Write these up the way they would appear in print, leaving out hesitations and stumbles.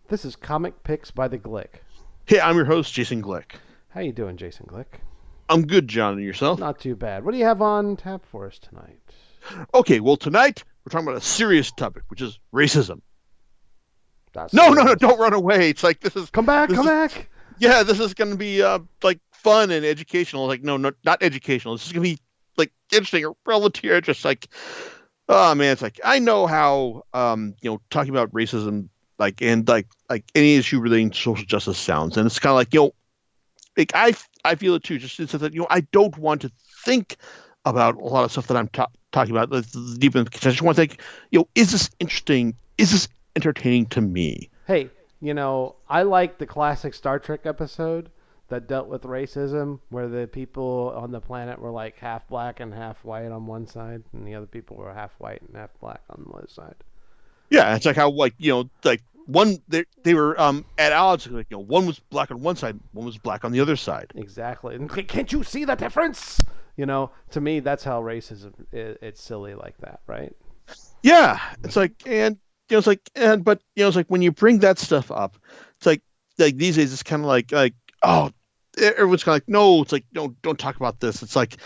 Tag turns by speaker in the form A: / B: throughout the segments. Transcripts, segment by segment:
A: This is Comic Picks by the Glick.
B: Hey, I'm your host, Jason Glick.
A: How you doing, Jason Glick?
B: I'm good, John, and yourself?
A: Not too bad. What do you have on tap for us tonight?
B: Okay, well, tonight we're talking about a serious topic, which is racism.
A: That's
B: No, don't
A: serious.
B: run away. It's like
A: Come back,
B: this
A: come
B: is,
A: back.
B: yeah, this is going to be like fun and educational. Like, no, not educational. This is going to be like interesting or relevant to your interest. Like, oh man, it's like I know how talking about racism like any issue relating to social justice sounds, and it's kind of like like I feel it too. Just it's that I don't want to think about a lot of stuff that I'm talking about that's deep in the I just want to think, is this interesting? Is this entertaining to me?
A: Hey, I like the classic Star Trek episode that dealt with racism, where the people on the planet were like half black and half white on one side, and the other people were half white and half black on the other side.
B: Yeah, it's like how like like one they were at odds. Like one was black on one side, one was black on the other side.
A: Exactly. And can't you see the difference? To me, that's how racism is. It's silly like that, right?
B: Yeah, it's like and it's like and but it's like when you bring that stuff up, it's like these days it's kind of like oh everyone's kind of like no, it's like no, don't talk about this. It's like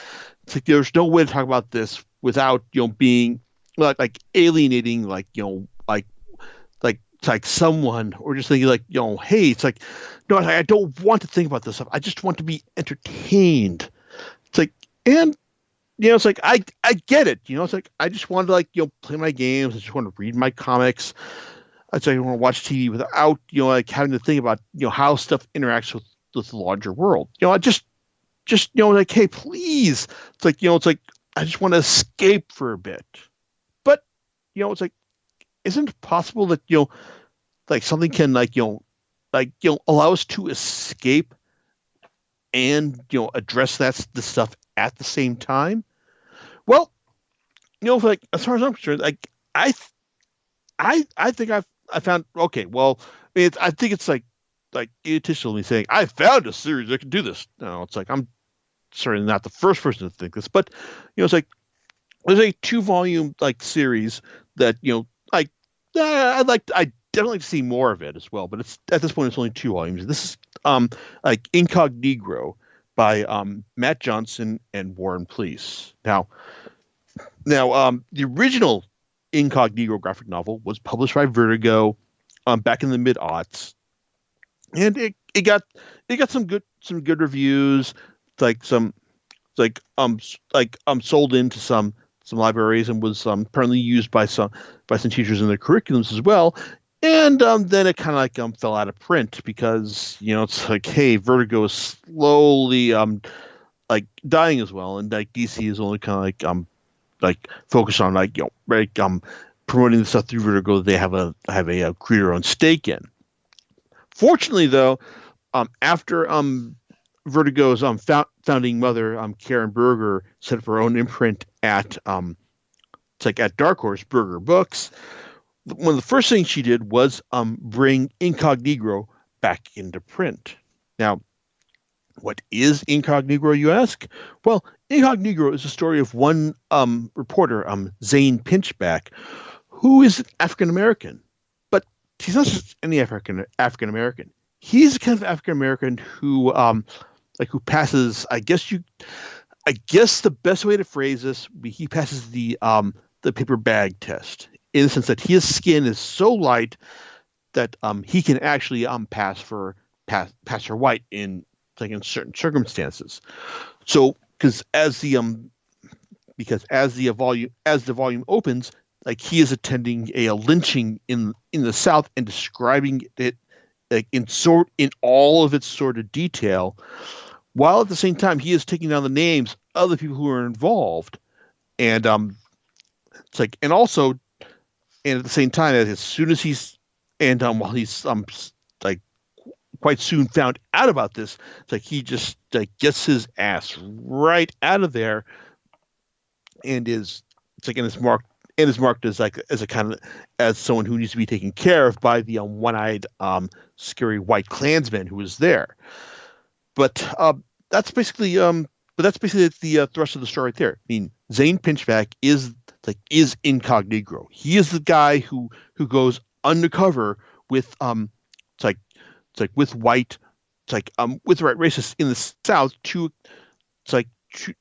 B: there's no way to talk about this without being like alienating like someone or just thinking like hey it's like no I don't want to think about this stuff. I just want to be entertained. It's like and it's like I get it. It's like I just want to like play my games. I just want to read my comics. I just want to watch TV without like having to think about how stuff interacts with the larger world. I just like hey please. It's like it's like I just want to escape for a bit. But it's like isn't it possible that like something can allow us to escape and address the stuff at the same time? Well, like as far as I'm concerned, like I I think I found okay. Well, I think it's like egotistical saying I found a series that can do this. No, it's like I'm certainly not the first person to think this, but it's like there's a 2 volume like series that like I definitely like to see more of it as well. But it's at this point it's only 2 volumes. This is like Incognegro by Matt Johnson and Warren Pleece. Now, the original Incognegro graphic novel was published by Vertigo back in the mid aughts, and it got some good reviews, like some sold into some libraries and was apparently used by some teachers in their curriculums as well. And then it kind of like fell out of print because it's like hey Vertigo is slowly like dying as well, and like DC is only kind of like focused on like right promoting the stuff through Vertigo that they have a creator owned stake in. Fortunately, though, after Vertigo's founding mother, Karen Berger, set up her own imprint at it's like at Dark Horse Berger Books. One of the first things she did was bring Incognegro back into print. Now, what is Incognegro, you ask? Well, Incognegro is the story of one reporter, Zane Pinchback, who is African American, but he's not just any African American. He's the kind of African American who who passes. I guess the best way to phrase this, he passes the paper bag test in the sense that his skin is so light that he can actually pass for white in like in certain circumstances. So because as the volume opens, like he is attending a lynching in the South and describing it like in all of its sort of detail, while at the same time he is taking down the names of the people who are involved, and it's like and at the same time as soon as he's and while he's like quite soon found out about this, it's like he just like gets his ass right out of there and is it's like and is marked as like as a kind of as someone who needs to be taken care of by the one-eyed scary white Klansman who is there. But that's basically that's basically the thrust of the story right there. I mean, Zane Pinchback is Incognegro. He is the guy who goes undercover with it's like with white with the right racists in the South it's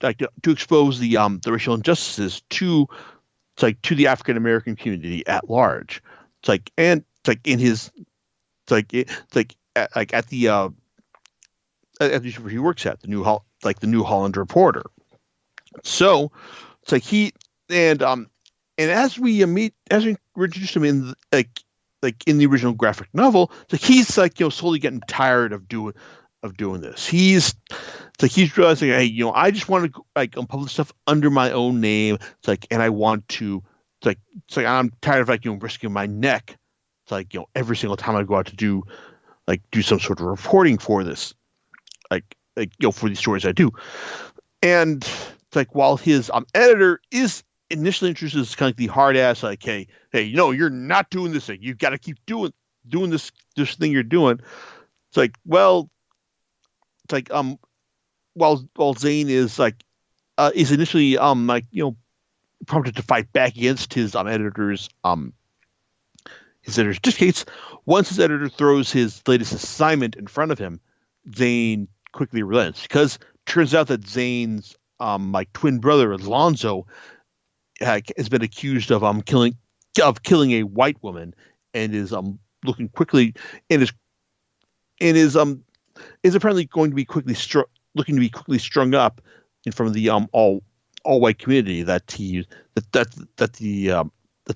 B: like to expose the racial injustices to to the African American community at large. And it's like in his it's like at the newspaper he works at, the New Holland Reporter. So it's like he and as we introduced him in in the original graphic novel, it's like he's slowly getting tired of doing this. He's realizing, hey, I just want to publish stuff under my own name. And I want to I'm tired of risking my neck. Every single time I go out to do some sort of reporting for this, for these stories I do. And it's like while his editor is initially introduced as kind of the hard ass, hey, you're not doing this thing. You've got to keep doing this thing you're doing. It's like, well, it's like while Zane is initially prompted to fight back against his editor's dictates. Once his editor throws his latest assignment in front of him, Zane quickly relents because it turns out that Zane's twin brother Alonzo has been accused of killing a white woman and is looking quickly and is apparently going to be looking to be quickly strung up in front of the all white community that the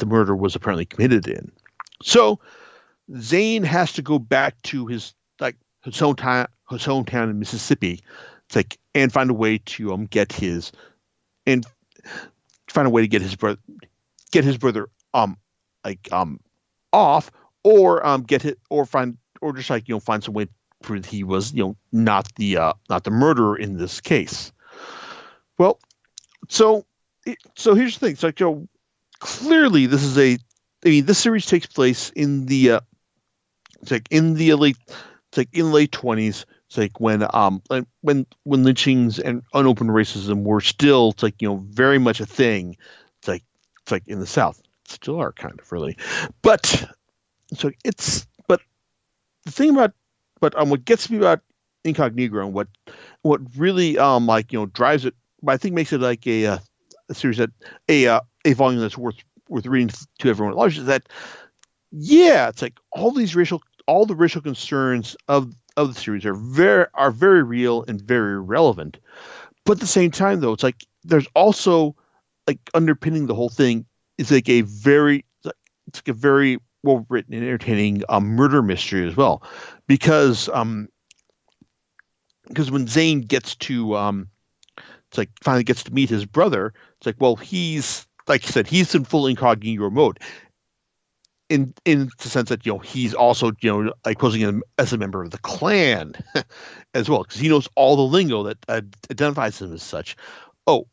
B: murder was apparently committed in. So Zane has to go back to his hometown in Mississippi, and find a way to get his brother off, or get it or find or just find some way to prove he was not the murderer in this case. Well, so here's the thing. It's clearly this series takes place in the late 20s. It's when lynchings and unopened racism were still very much a thing. It's in the South, still are kind of really, but but the thing about what gets me about Incognegro and what really drives it, but I think makes it a series that a volume that's worth reading to everyone at large, is that it's all the racial concerns of the series are very real and very relevant. But at the same time, though, it's there's also underpinning the whole thing is a very well written and entertaining murder mystery as well, because when Zane gets to finally gets to meet his brother, well, he's like I said, he's in full incognito mode. In the sense that he's also posing as a member of the Klan as well, because he knows all the lingo that identifies him as such. Oh,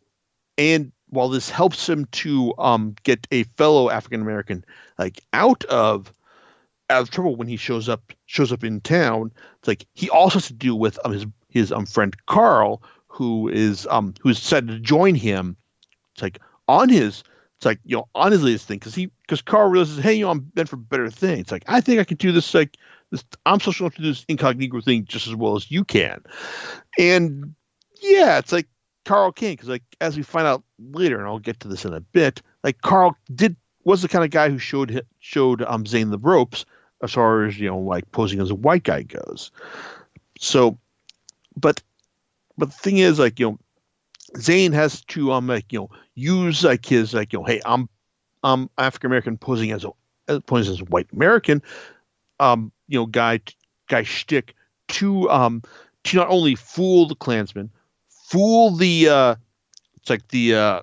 B: and while this helps him to get a fellow African American out of trouble when he shows up in town, it's he also has to deal with his friend Carl, who's decided to join him. It's on his on his latest thing, because Carl realizes, hey, I'm meant for better things. I think I can do this. I'm social enough to do this incognito thing just as well as you can. And yeah, it's Carl can, because as we find out later, and I'll get to this in a bit, Carl was the kind of guy who showed Zane the ropes as far as posing as a white guy goes. So, but the thing is, Zane has to use his hey, I'm African American posing as a white American guy shtick to not only fool the Klansmen, fool the the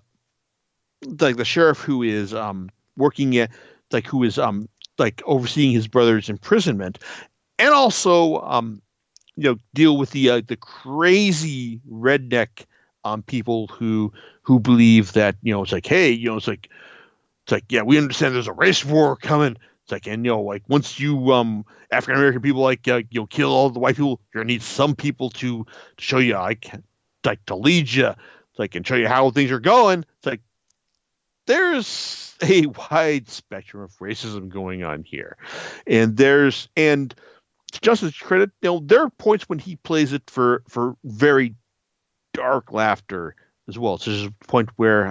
B: sheriff who is working at who is overseeing his brother's imprisonment, and also deal with the crazy redneck people who believe that it's hey, yeah, we understand there's a race war coming. And once you African American people kill all the white people, you're gonna need some people to show you to lead you, and show you how things are going. There's a wide spectrum of racism going on here, and to Justin's credit, there are points when he plays it for very dark laughter as well. So there's a point where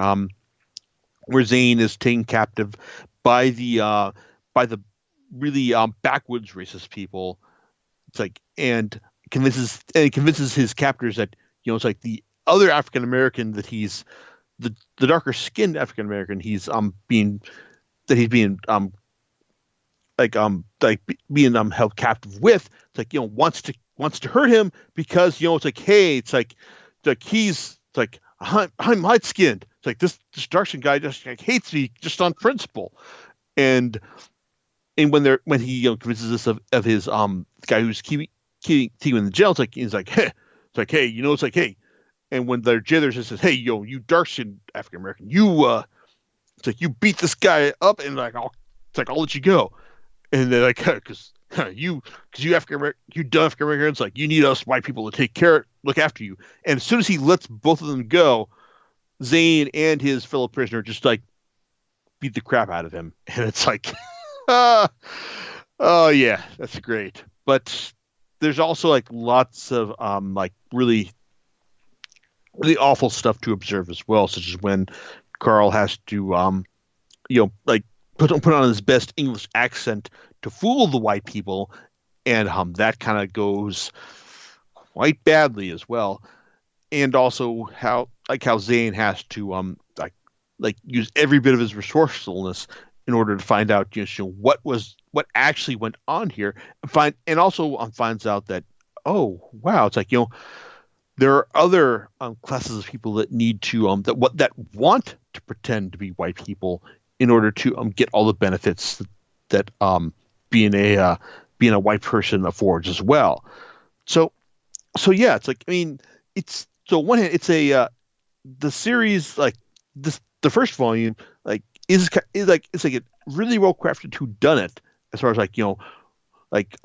B: Zane is taken captive by the really backwoods racist people. It's like convinces his captors that it's like the other African American that he's the darker skinned African American he's being being held captive with. It's like wants to hurt him because it's like, hey, it's like he's it's like I'm light skinned. It's like this dark skinned guy just like hates me just on principle. And when he convinces us of his guy who's keeping him in the jail, he's like, hey, it's like, hey, it's like, hey. And when their jailer just says, hey, you dark skinned African American, it's like you beat this guy up, and like I'll let you go. And they're like, because you African American, you dumb African Americans, like you need us white people to look after you. And as soon as he lets both of them go, Zane and his fellow prisoner just like beat the crap out of him, and it's like, uh, oh yeah, that's great. But there's also like lots of like really awful stuff to observe as well, such as when Carl has to like put on his best English accent to fool the white people, and that kind of goes quite badly as well. And also how Zane has to use every bit of his resourcefulness in order to find out what actually went on here, and also finds out that, oh wow, it's like there are other classes of people that need to that want to pretend to be white people in order to get all the benefits that being a white person affords as well. So yeah, it's like, I mean, it's so on one hand it's a the series, like this the first volume, like is like it's like a really well crafted who done it, as far as like like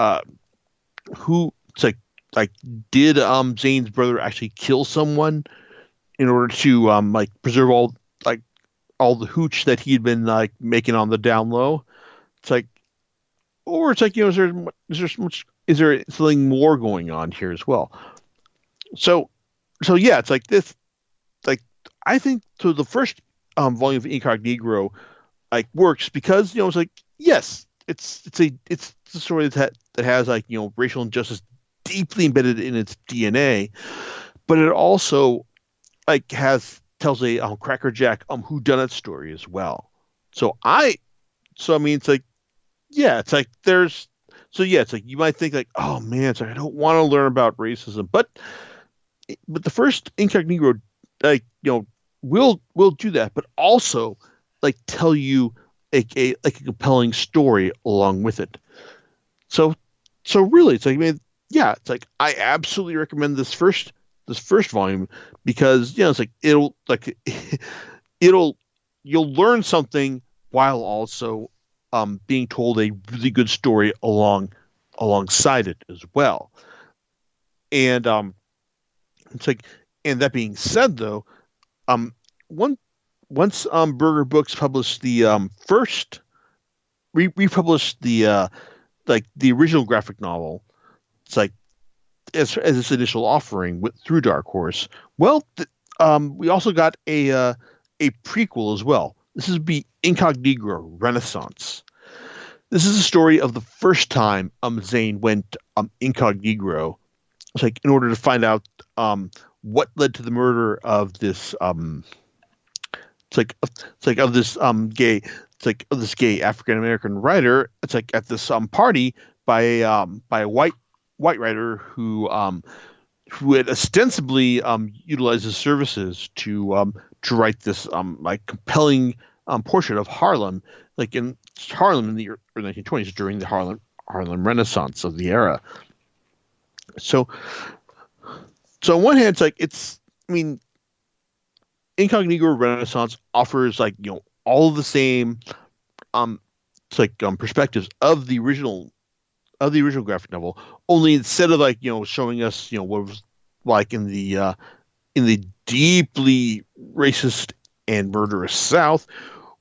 B: who it's like did Zane's brother actually kill someone in order to like preserve all the hooch that he had been like making on the down low. It's like, or it's like, is there something more going on here as well? So yeah, it's like this, like I think so the first volume of Incognegro like works because it's like, yes, it's a story that has like racial injustice deeply embedded in its DNA, but it also like has tells a crackerjack whodunit story as well. So I mean, it's like, yeah, it's like there's so yeah, it's like you might think like, oh man, it's like I don't want to learn about racism, but the first Incognegro, like will do that, but also like tell you like a compelling story along with it. So really, it's like, I mean, yeah, it's like I absolutely recommend this first volume because it's like it'll you'll learn something while also being told a really good story alongside it as well. And it's like, and that being said, though, um, one once Burger Books published the first republished the like the original graphic novel, it's like as its initial offering through Dark Horse. Well, we also got a prequel as well. This is be Incognegro Renaissance. This is a story of the first time Zane went incognegro. It's like in order to find out what led to the murder of this it's like of this gay it's like of this gay African American writer. It's like at this party by a white writer who had ostensibly utilized his services to write this like compelling portrait of Harlem, like in Harlem in the early 1920s during the Harlem Renaissance of the era. So on one hand, it's like I mean, Incognito Renaissance offers like all of the same um it's like perspectives of the original graphic novel, only instead of like showing us what it was like in the deeply racist and murderous South,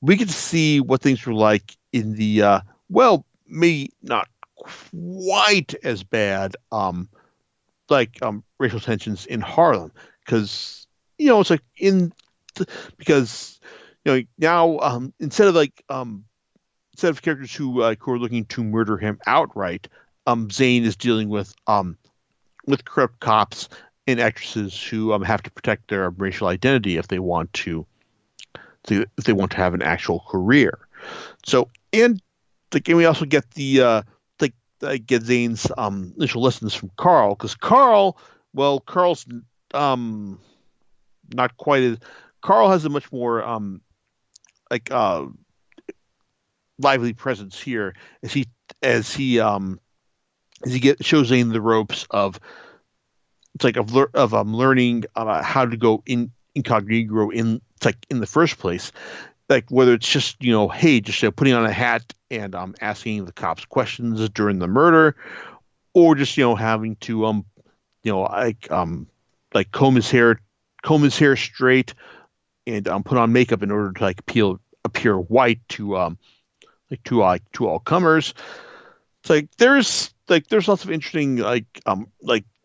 B: we get to see what things were like in the well, maybe not quite as bad racial tensions in Harlem because it's like in because now instead of characters who are looking to murder him outright, Zane is dealing with corrupt cops and actresses who have to protect their racial identity if they want to have an actual career. So and we also get get Zane's initial lessons from Carl because Carl's um not quite as Carl has a much more like lively presence here as as he shows Zane the ropes of learning how to go incognegro in the first place, like whether it's just hey, just putting on a hat and asking the cops questions during the murder, or just having to you know like comb his hair straight and put on makeup in order to appear white to all comers. It's there's lots of interesting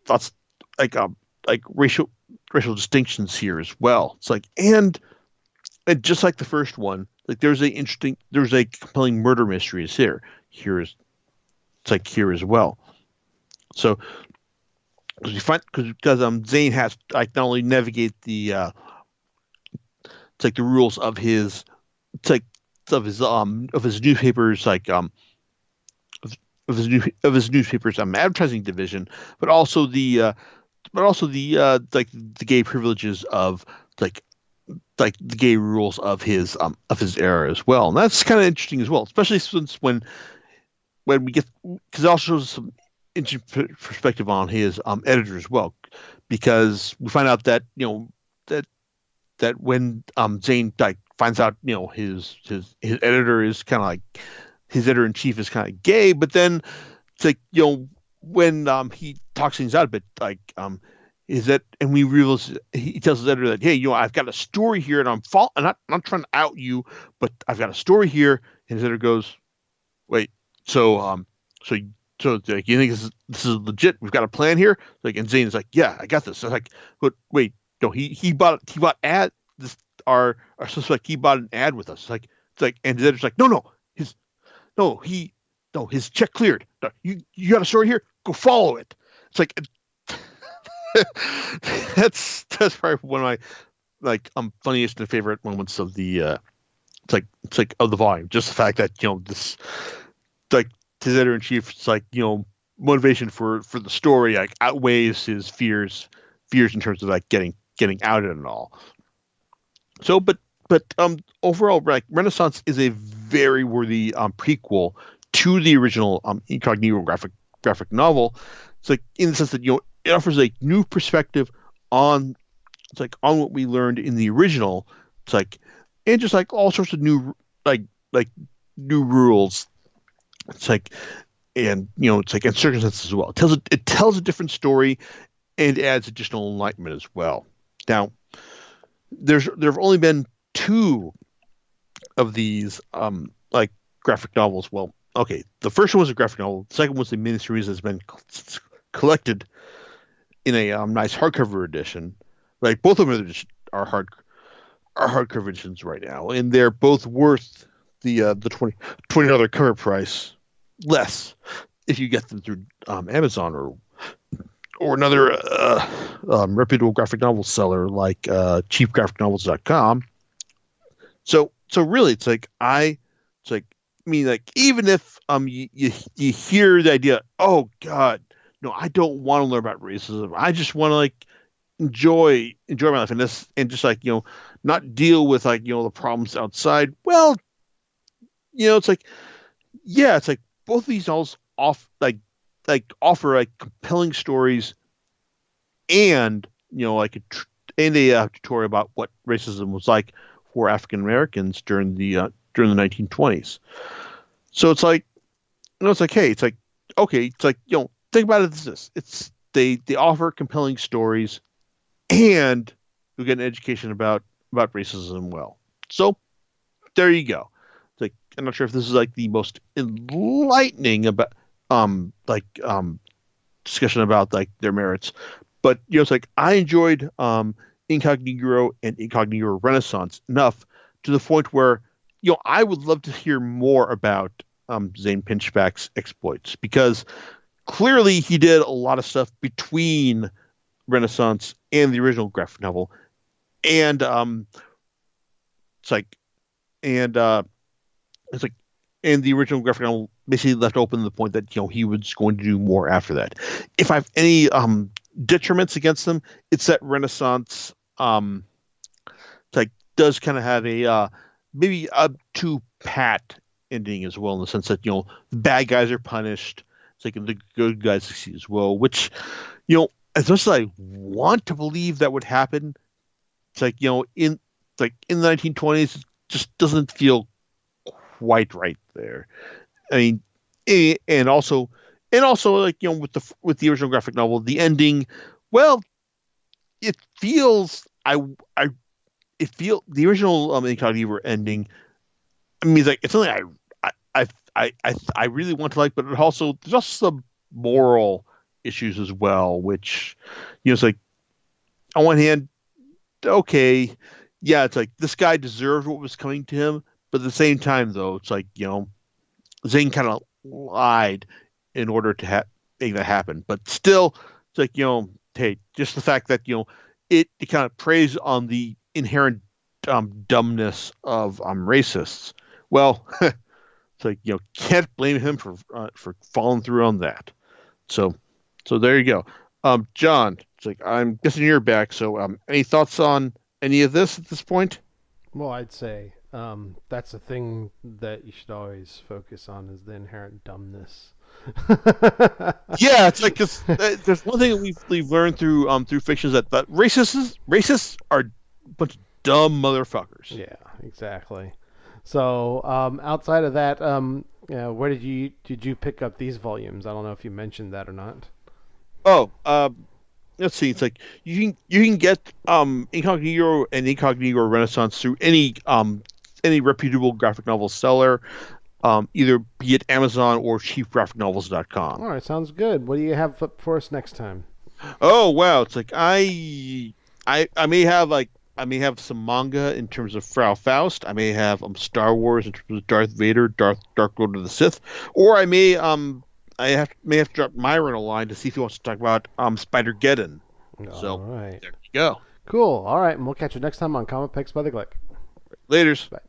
B: lots like racial distinctions here as well. It's and just like the first one, there's a compelling murder mystery is here is it's like here as well. So because you find because Zane has to not only navigate the rules of his it's like of his newspapers of his newspapers advertising division, but also the gay privileges of like the gay rules of his era as well, and that's kind of interesting as well, especially since when we get because it also shows some interesting perspective on his editor as well, because we find out that that when Zane finds out his editor is kind of like his editor in chief is kind of gay, but then it's like when he talks things out a bit is that and we realize he tells his editor that hey I've got a story here and I'm not trying to out you, but I've got a story here, and his editor goes wait so like, you think this is legit? We've got a plan here. Like, and Zane's like, yeah, I got this. So like, but wait, no, he bought ad this our suspect. He bought an ad with us. It's like, and the editor's like, no, he no, his check cleared. No, you got a story here? Go follow it. It's like that's probably one of my funniest and favorite moments of the it's like of the volume. Just the fact that this like his editor in chief, it's like motivation for the story like outweighs his fears in terms of like getting outed and all. So, but overall, like Renaissance is a very worthy prequel to the original Incognito graphic novel. It's like in the sense that it offers a new perspective on on what we learned in the original. It's like and just like all sorts of new like new rules. It's like and it's like and circumstances as well. It tells a different story and adds additional enlightenment as well. Now, there have only been two of these graphic novels. Well, okay, the first one was a graphic novel. The second was a miniseries that's been collected in a nice hardcover edition. Like both of them are hardcover editions right now, and they're both worth the $20 cover price less if you get them through Amazon or another reputable graphic novel seller like cheapgraphicnovels.com. So really, it's like I mean, like even if you hear the idea, oh God, no, I don't want to learn about racism. I just want to enjoy my life and this and just not deal with the problems outside. Well, it's like yeah, it's like both of these novels offer compelling stories and a tutorial about what racism was like for African Americans during the 1920s. So it's like it's like hey, it's like okay, it's like think about it as this: it's they offer compelling stories and we get an education about racism. Well, so there you go. It's like I'm not sure if this is like the most enlightening like discussion about like their merits. But it's like I enjoyed Incognegro and Incognegro Renaissance enough to the point where I would love to hear more about Zane Pinchback's exploits because clearly he did a lot of stuff between Renaissance and the original graphic novel, and it's like and it's like and the original graphic novel basically left open the point that he was going to do more after that. If I have any detriments against them, it's that Renaissance like does kind of have a maybe a too pat ending as well, in the sense that the bad guys are punished, it's like the good guys succeed as well, which as much as I want to believe that would happen, it's like in the 1920s, it just doesn't feel quite right there. I mean, and also like with the original graphic novel, the ending, well, it feels I it feel the original Incognito ending. I mean, like it's something I really want to like, but it also there's also some moral issues as well, which it's like on one hand, okay, yeah, it's like this guy deserved what was coming to him, but at the same time, though, it's like Zane kind of lied in order to make that happen. But still, it's like hey, just the fact that it kind of preys on the inherent dumbness of racists. Well, it's like can't blame him for falling through on that. So there you go. John, it's like I'm guessing you're back. So any thoughts on any of this at this point?
A: Well, I'd say that's the thing that you should always focus on is the inherent dumbness.
B: Yeah, it's like 'cause, there's one thing that we've learned through fiction is that racists are a bunch of dumb motherfuckers.
A: Yeah, exactly. So outside of that, where did you pick up these volumes? I don't know if you mentioned that or not.
B: Oh, let's see. It's like you can get Incognito and Incognito Renaissance through any reputable graphic novel seller, either be it Amazon or cheapgraphicnovels.com.
A: All right, sounds good. What do you have for us next time?
B: Oh wow, it's like I may have some manga in terms of Frau Faust. I may have Star Wars in terms of Darth Vader, Dark Lord of the Sith, or may have to drop Myron a line to see if he wants to talk about Spider Geddon.
A: All
B: So
A: right,
B: there you go.
A: cool. All right, and we'll catch you next time on Comic Picks by the Glick.
B: Laters.
A: Bye.